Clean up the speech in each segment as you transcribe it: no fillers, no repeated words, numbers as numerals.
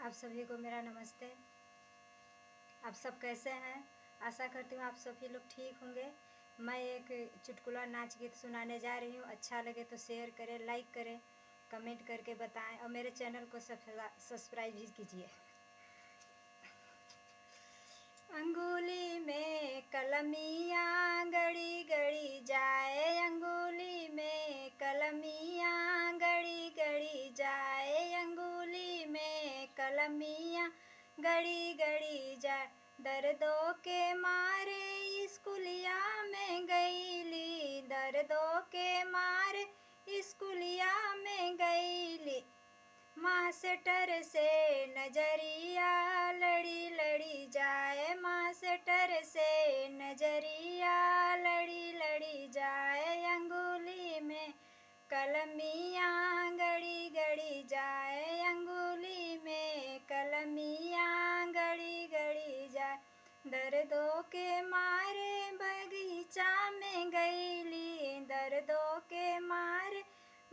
आप सभी को मेरा नमस्ते। आप सब कैसे हैं? आशा करती हूँ आप सभी लोग ठीक होंगे। मैं एक चुटकुला नाच गीत सुनाने जा रही हूँ। अच्छा लगे तो शेयर करें, लाइक करें, कमेंट करके बताएं और मेरे चैनल को सब्सक्राइब भी कीजिए। अंगुली में कलमियाँ गड़ी गड़ी जाए, अंगुली में कलमियाँ गड़ी गड़ी जाए, अंगुली में कलमियाँ गड़ी गड़ी जाए। दर्दों के मारे स्कूलिया में गईली, दर्दों के मारे स्कूलिया में गईली। मास्टर से नजरिया लड़ी लड़ी जाए, मास्टर से नजरिया लड़ी लड़ी जाए, अंगुली में कलमियाँ गड़ी गड़ी जाए, अंगुली में कलमियाँ गड़ी गड़ी जाए। दर्दों के मारे बगीचा में गईली, दर्दों के मारे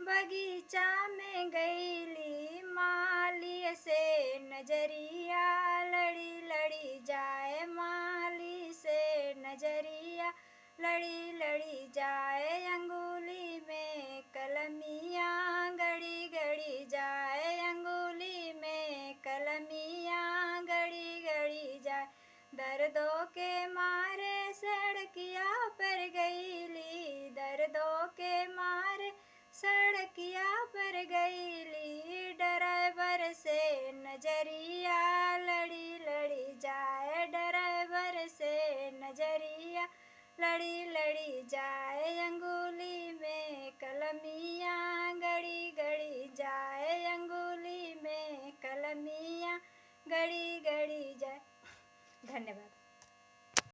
बगीचा में गईली। माली से नजरिया लड़ी लड़ी जाए, माली से नजरिया लड़ी लड़ी जाए, अंगुली में कलमियाँ गड़ी गड़ी जाए, अंगुली में कलमियाँ गड़ी गड़ी जाए। दर्दों के मारे सड़किया पर गईली, दर्दों के मारे सड़किया पर गईली। ड्राइवर से नजरिया लड़ी लड़ी जाए, ड्राइवर से नजरिया लड़ी लड़ी जाए, अंगुली में कलमियाँ गड़ी गड़ी जाए, अंगुली में कलमियाँ गड़ी गड़ी जाए। धन्यवाद।